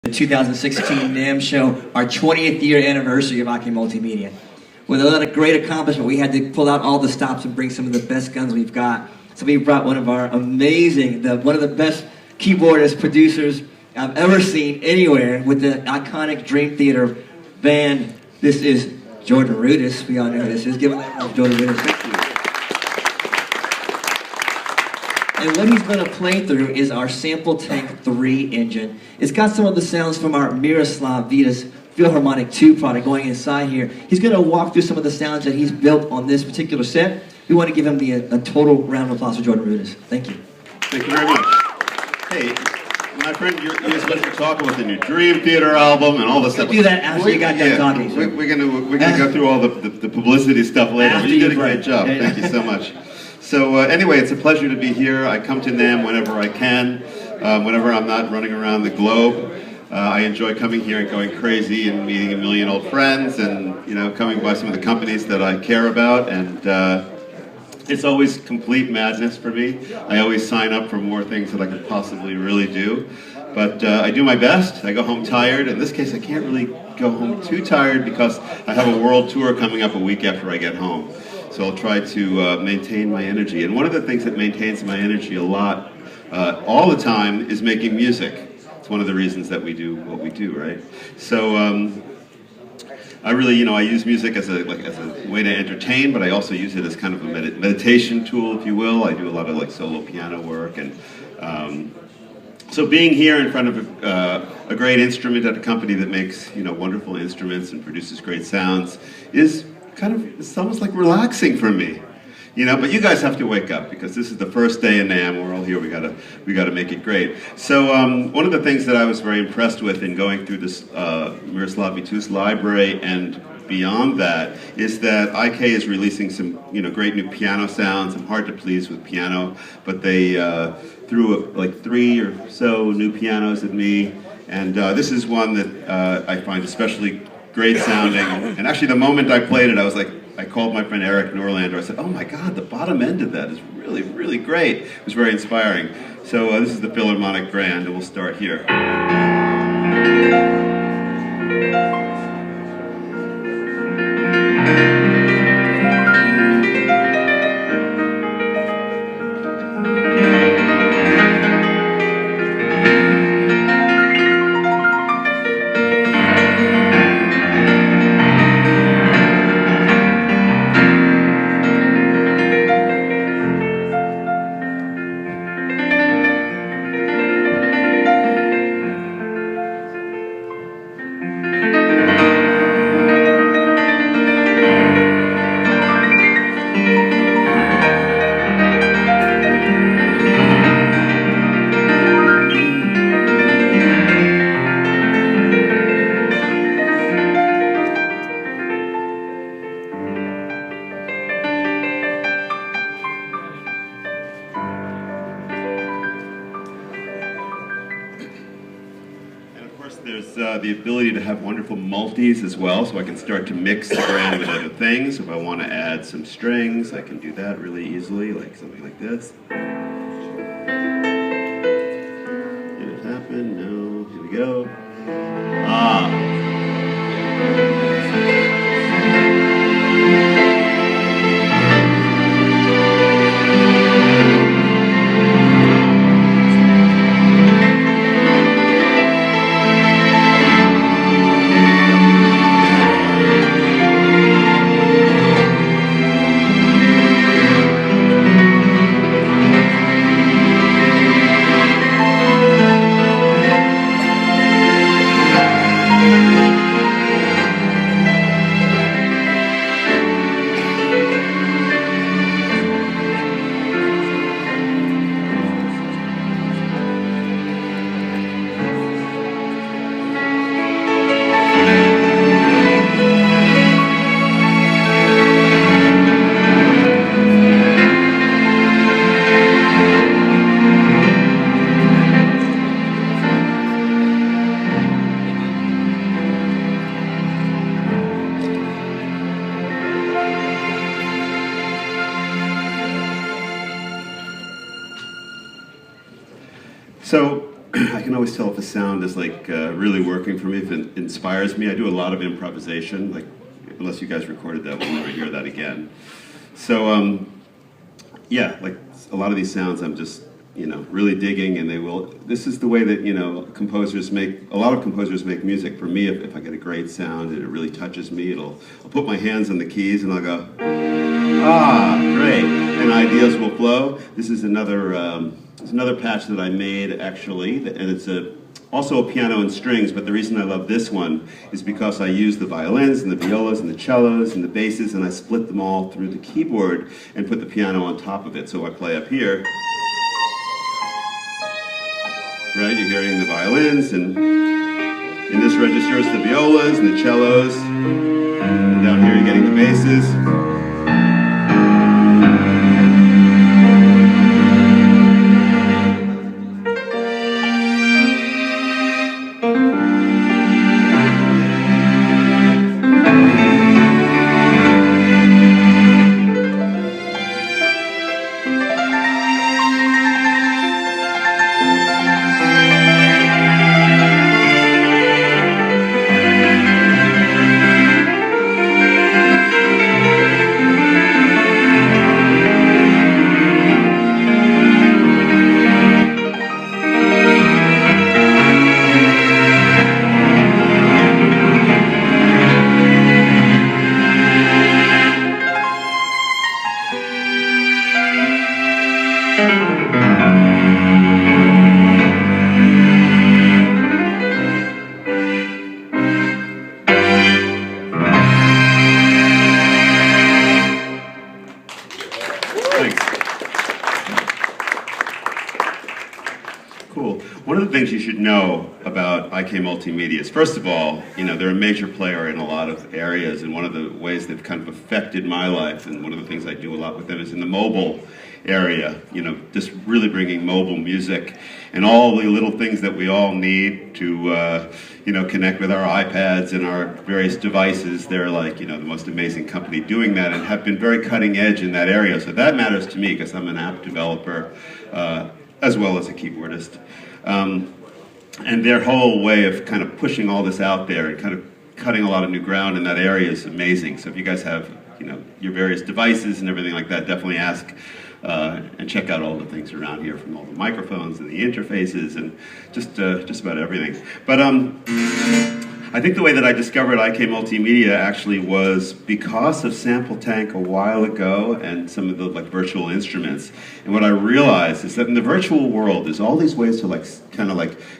The 2016 NAMM show, our 20th year anniversary of Aki Multimedia. With a lot of great accomplishment, we had to pull out all the stops and bring some of the best guns we've got. So we brought one of our amazing, one of the best keyboardists, producers I've ever seen anywhere with the iconic Dream Theater band. This is Jordan Rudess. We all know who this is. Give it up, Jordan Rudess. Thank you. And what he's going to play through is our Sample Tank 3 engine. It's got some of the sounds from our Miroslav Vidas Philharmonic 2 product going inside here. He's going to walk through some of the sounds that he's built on this particular set. We want to give him a total round of applause for Jordan Rudess. Thank you. Thank you very much. Hey, my friend, you're supposed to talk about the new Dream Theater album and all this stuff. We'll do that after you got done talking. So. We're gonna go through all the publicity stuff later. But you did a great job. Yeah. Thank you so much. So anyway, it's a pleasure to be here. I come to NAMM whenever I can, whenever I'm not running around the globe. I enjoy coming here and going crazy and meeting a million old friends and coming by some of the companies that I care about, and it's always complete madness for me. I always sign up for more things that I could possibly really do, but I do my best. I go home tired. In this case, I can't really go home too tired because I have a world tour coming up a week after I get home. So I'll try to maintain my energy. And one of the things that maintains my energy a lot, all the time, is making music. It's one of the reasons that we do what we do, right? So I really, I use music as a way to entertain, but I also use it as kind of a meditation tool, if you will. I do a lot of solo piano work, and so being here in front of a great instrument at a company that makes wonderful instruments and produces great sounds is it's almost like relaxing for me, But you guys have to wake up because this is the first day in NAMM. We're all here. We gotta make it great. So one of the things that I was very impressed with in going through this Miroslav Vidas library and beyond that is that IK is releasing some great new piano sounds. I'm hard to please with piano, but they threw like 3 or so new pianos at me, and this is one that I find especially great sounding. And actually, the moment I played it, I called my friend Eric Norlander. I said, "Oh my God, the bottom end of that is really, really great." It was very inspiring. So this is the Philharmonic Grand, and we'll start here. There's the ability to have wonderful multis as well, so I can start to mix the grand with other things. If I want to add some strings, I can do that really easily, like something like this. Did it happen? No. Here we go. So I can always tell if a sound is like really working for me, if it inspires me. I do a lot of improvisation, like unless you guys recorded that, we'll never hear that again. So yeah, like a lot of these sounds I'm just, really digging, and this is the way that, a lot of composers make music. For me, if I get a great sound and it really touches me, I'll put my hands on the keys and I'll go, ah, great, and ideas will flow. This is another patch that I made, actually, and it's also a piano and strings, but the reason I love this one is because I use the violins and the violas and the cellos and the basses, and I split them all through the keyboard and put the piano on top of it. So I play up here. Right, you're hearing the violins, and in this register is the violas and the cellos, and down here you're getting the basses. Cool. One of the things you should know about IK Multimedia is, first of all, they're a major player in a lot of areas, and one of the ways they've kind of affected my life, and one of the things I do a lot with them, is in the mobile area, just really bringing mobile music and all the little things that we all need to, connect with our iPads and our various devices. They're like, the most amazing company doing that, and have been very cutting edge in that area. So that matters to me because I'm an app developer as well as a keyboardist. And their whole way of kind of pushing all this out there and kind of cutting a lot of new ground in that area is amazing. So if you guys have, your various devices and everything like that, definitely ask and check out all the things around here, from all the microphones and the interfaces and just about everything. But I think the way that I discovered IK Multimedia actually was because of Sample Tank a while ago and some of the virtual instruments. And what I realized is that in the virtual world, there's all these ways to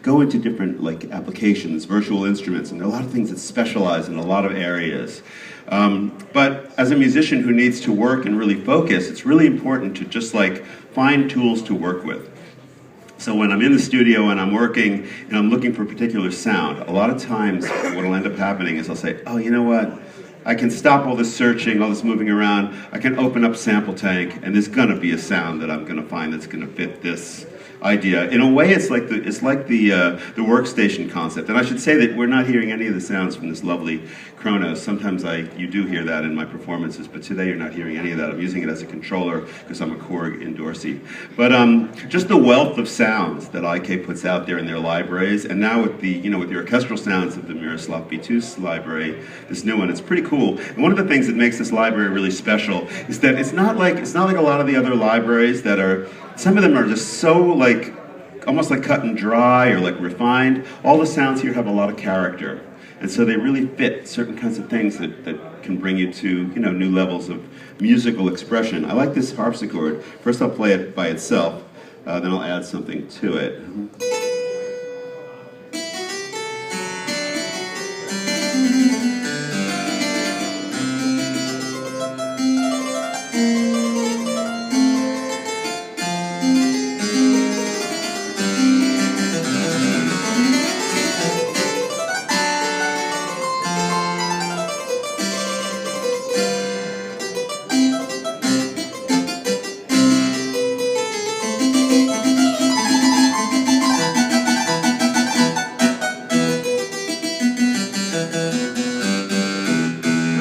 go into different applications, virtual instruments, and there are a lot of things that specialize in a lot of areas. But as a musician who needs to work and really focus, it's really important to just find tools to work with. So when I'm in the studio and I'm working and I'm looking for a particular sound, a lot of times what will end up happening is I'll say, oh, you know what? I can stop all this searching, all this moving around. I can open up Sample Tank, and there's going to be a sound that I'm going to find that's going to fit this idea. In a way, it's like the workstation concept. And I should say that we're not hearing any of the sounds from this lovely Kronos. Sometimes you do hear that in my performances, but today you're not hearing any of that. I'm using it as a controller because I'm a Korg endorsee. But just the wealth of sounds that IK puts out there in their libraries, and now with the with the orchestral sounds of the Miroslav Bitus library, this new one, it's pretty cool. And one of the things that makes this library really special is that it's not like a lot of the other libraries that are. Some of them are just so almost cut and dry or refined. All the sounds here have a lot of character. And so they really fit certain kinds of things that can bring you to new levels of musical expression. I like this harpsichord. First I'll play it by itself, then I'll add something to it.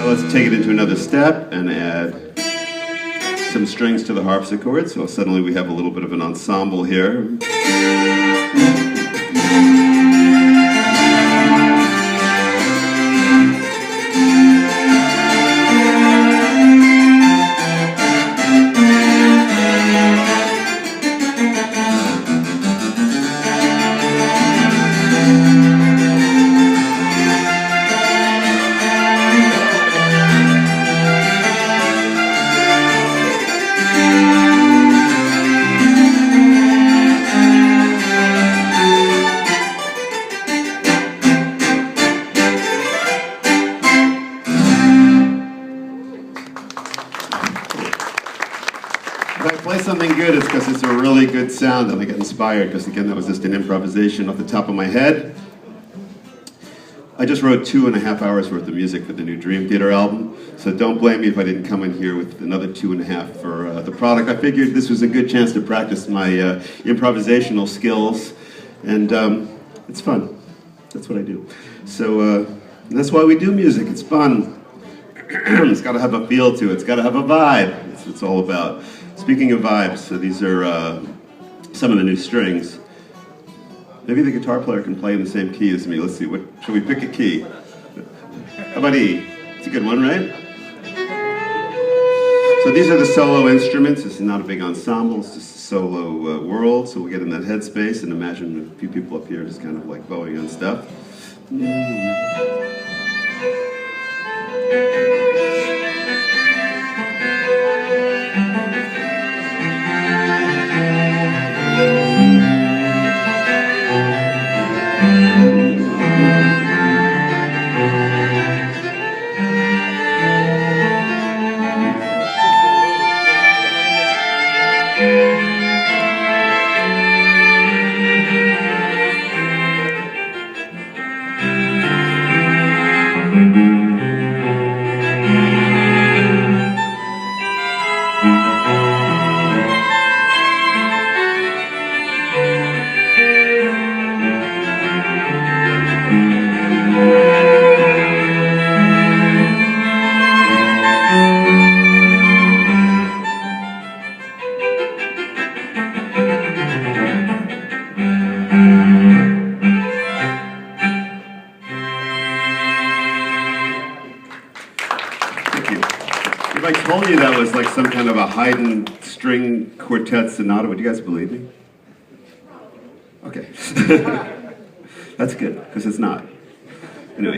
Let's take it into another step and add some strings to the harpsichord, so suddenly we have a little bit of an ensemble here. something good, it's because it's a really good sound and I get inspired, because again, that was just an improvisation off the top of my head. I just wrote 2.5 hours worth of music for the new Dream Theater album, so don't blame me if I didn't come in here with another 2.5 for the product. I figured this was a good chance to practice my improvisational skills, and it's fun. That's what I do. So that's why we do music. It's fun. It's got to have a feel to it. It's got to have a vibe. That's what it's all about. Speaking of vibes, so these are some of the new strings. Maybe the guitar player can play in the same key as me. Let's see, should we pick a key? How about E? It's a good one, right? So these are the solo instruments. This is not a big ensemble, it's just a solo world. So we'll get in that headspace and imagine a few people up here just kind of like bowing on stuff. If I told you that was like some kind of a Haydn string quartet sonata, would you guys believe me? Okay. That's good, because it's not. Anyway,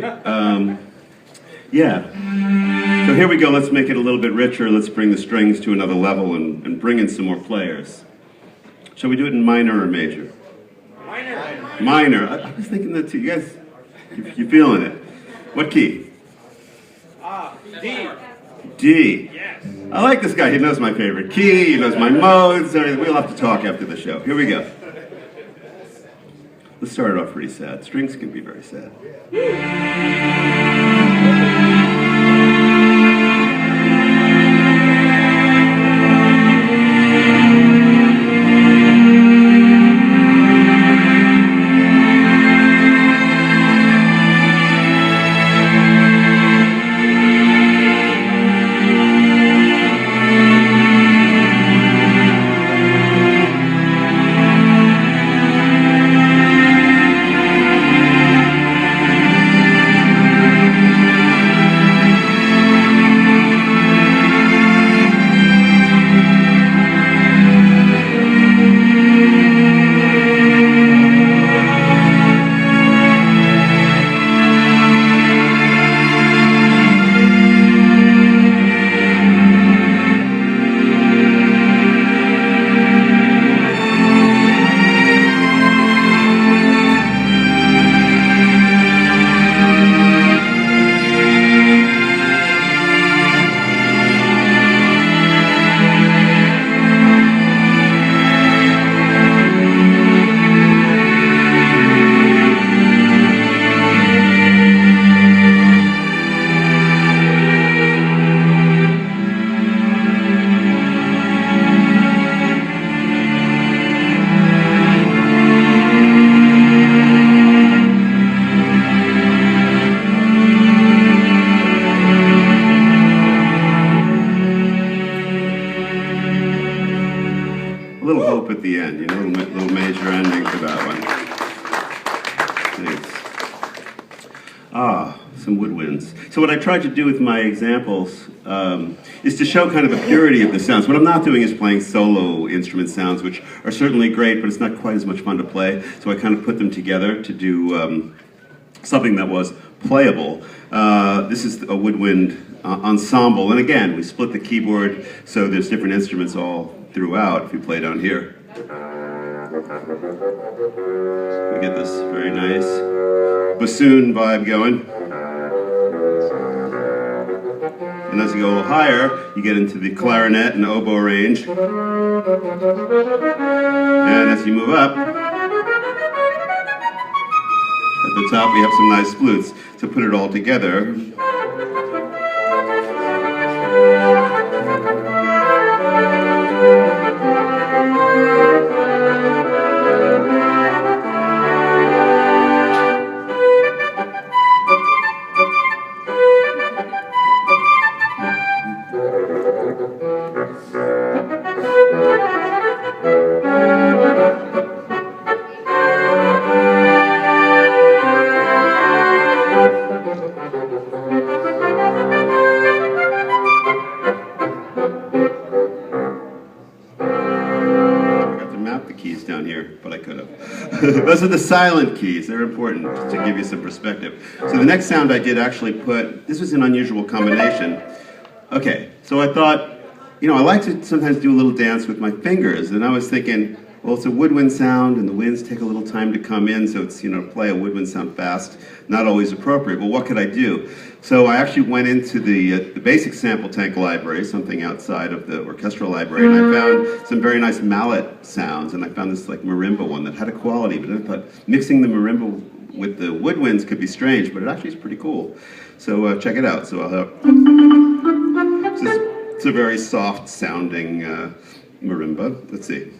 yeah. So here we go, let's make it a little bit richer. Let's bring the strings to another level and bring in some more players. Shall we do it in minor or major? Minor. Minor. I was thinking that too. You guys, you feeling it? What key? D. D. Yes. I like this guy. He knows my favorite key. He knows my modes. We'll have to talk after the show. Here we go. Let's start it off pretty sad. Strings can be very sad. At the end, you know, a little major ending to that one. Thanks. Some woodwinds. So what I tried to do with my examples is to show kind of the purity of the sounds. What I'm not doing is playing solo instrument sounds, which are certainly great, but it's not quite as much fun to play. So I kind of put them together to do something that was playable. This is a woodwind ensemble, and again, we split the keyboard so there's different instruments all throughout. If you play down here, we get this very nice bassoon vibe going. And as you go a little higher, you get into the clarinet and oboe range. And as you move up, at the top we have some nice flutes. To put it all together, those are the silent keys. They're important to give you some perspective. So the next sound I did actually this was an unusual combination. Okay, so I thought, you know, I like to sometimes do a little dance with my fingers, and I was thinking, well, it's a woodwind sound, and the winds take a little time to come in, so it's, you know, play a woodwind sound fast, not always appropriate. Well, what could I do? So I actually went into the basic sample tank library, something outside of the orchestral library, and I found some very nice mallet sounds, and I found this like marimba one that had a quality, but I thought mixing the marimba with the woodwinds could be strange, but it actually is pretty cool. So check it out. So I'll have, it's a very soft sounding marimba. Let's see.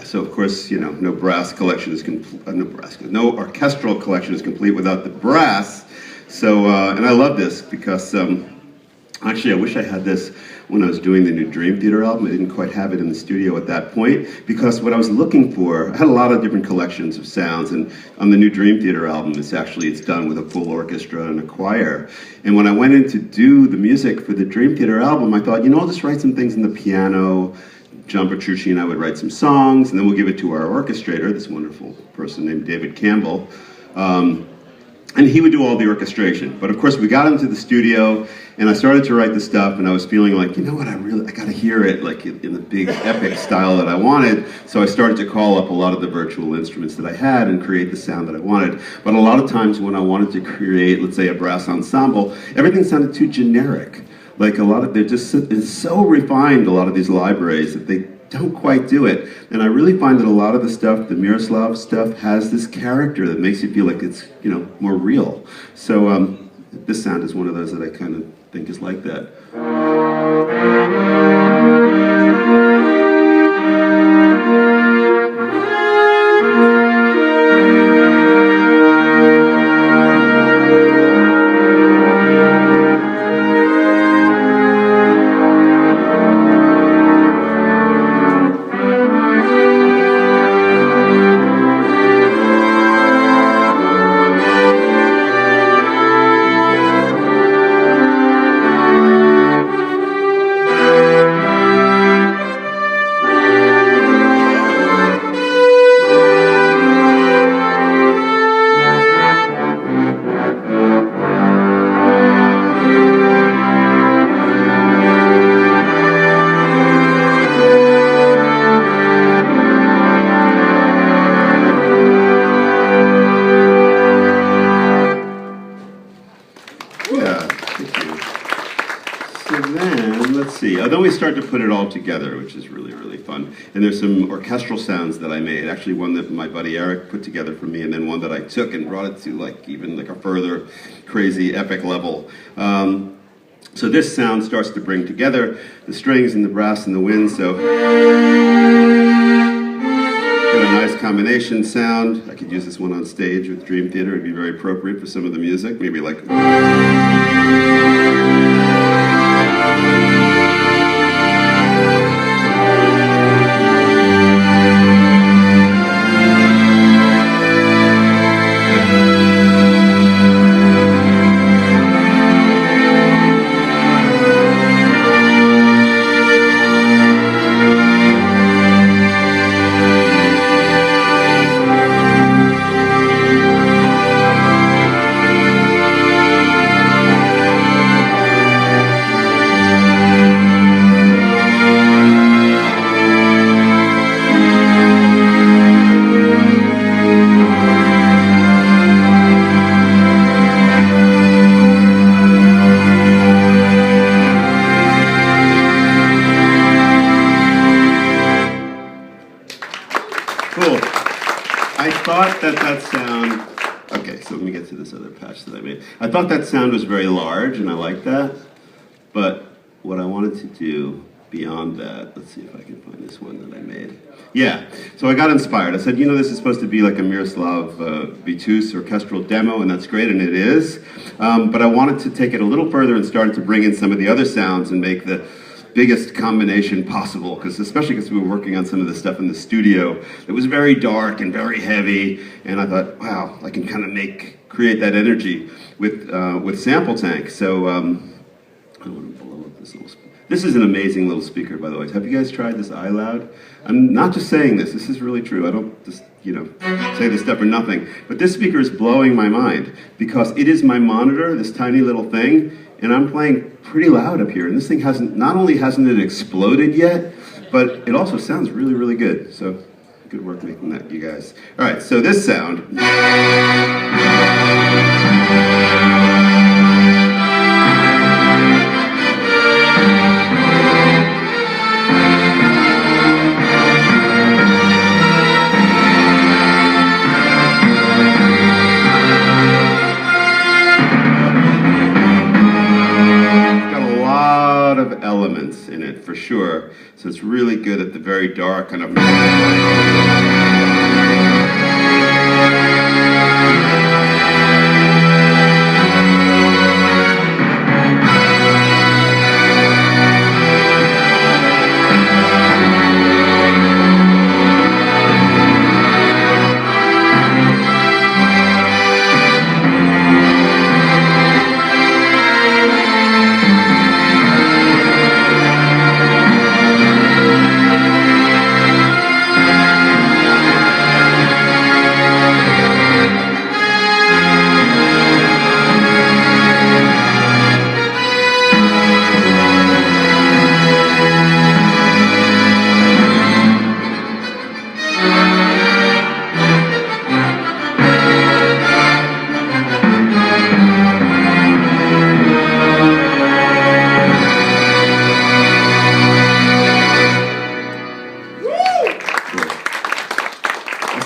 So of course, you know, no brass collection is no orchestral collection is complete without the brass. So, and I love this because actually I wish I had this when I was doing the new Dream Theater album. I didn't quite have it in the studio at that point because what I was looking for, I had a lot of different collections of sounds, and on the new Dream Theater album, it's done with a full orchestra and a choir. And when I went in to do the music for the Dream Theater album, I thought, you know, I'll just write some things on the piano. John Petrucci and I would write some songs, and then we'll give it to our orchestrator, this wonderful person named David Campbell, and he would do all the orchestration. But of course, we got into the studio, and I started to write the stuff, and I was feeling like, you know what, I gotta hear it like in the big epic style that I wanted. So I started to call up a lot of the virtual instruments that I had and create the sound that I wanted. But a lot of times when I wanted to create, let's say, a brass ensemble, everything sounded too generic. Like it's so refined, a lot of these libraries, that they don't quite do it. And I really find that a lot of the stuff, the Miroslav stuff, has this character that makes you feel like it's, you know, more real. So this sound is one of those that I kind of think is like that. Then we start to put it all together, which is really, really fun. fun. And there's some orchestral sounds that I made, actually one that my buddy Eric put together for me, and then one that I took and brought it to like even like a further crazy epic level. So this sound starts to bring together the strings and the brass and the wind, so get a nice combination sound. I could use this one on stage with Dream Theater. It'd be very appropriate for some of the music, maybe like... Cool. I thought that sound, okay, so let me get to this other patch that I made. I thought that sound was very large, and I like that, but what I wanted to do beyond that, let's see if I can find this one that I made. Yeah, so I got inspired. I said, you know, this is supposed to be like a Miroslav Vitus orchestral demo, and that's great, and it is, but I wanted to take it a little further and started to bring in some of the other sounds and make the biggest combination possible, especially because we were working on some of the stuff in the studio. It was very dark and very heavy, and I thought, wow, I can kind of create that energy with Sample Tank. So I want to blow up this little speaker. This is an amazing little speaker, by the way. Have you guys tried this iLoud? I'm not just saying this. This is really true. I don't just, you know, say this stuff for nothing. But this speaker is blowing my mind because it is my monitor, this tiny little thing, and I'm playing pretty loud up here. And this thing not only hasn't it exploded yet, but it also sounds really, really good. So good work making that, you guys. All right, so this sound. Elements in it for sure, so it's really good at the very dark kind of.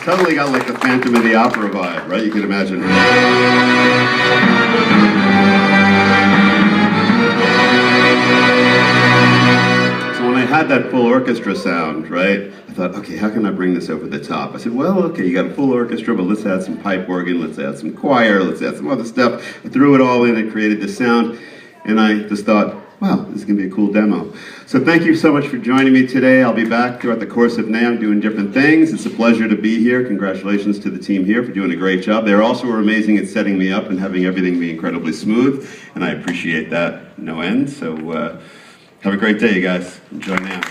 Totally got like the Phantom of the Opera vibe, right? You can imagine. So when I had that full orchestra sound, right, I thought, okay, how can I bring this over the top? I said, well, okay, you got a full orchestra, but let's add some pipe organ, let's add some choir, let's add some other stuff. I threw it all in and created this sound, and I just thought, wow, this is going to be a cool demo. So thank you so much for joining me today. I'll be back throughout the course of NAMM doing different things. It's a pleasure to be here. Congratulations to the team here for doing a great job. They also were amazing at setting me up and having everything be incredibly smooth, and I appreciate that no end. So have a great day, you guys. Enjoy NAMM.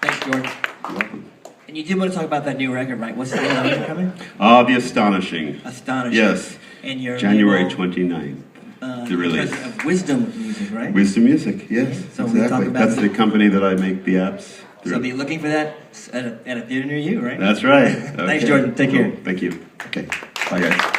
Thanks, Jordan. You're welcome. And you did want to talk about that new record, right? What's the name of the record coming? The Astonishing. Astonishing. Yes. And your January label, 29th. The release. Of Wisdom Music, right? Wisdom Music, yes. Yeah. So we talk exactly. about That's the company that I make the apps through. So be looking for that at a theater near you, right? That's right. Thanks, Okay. Jordan. Take care. Cool. Thank you. Okay. Bye, guys.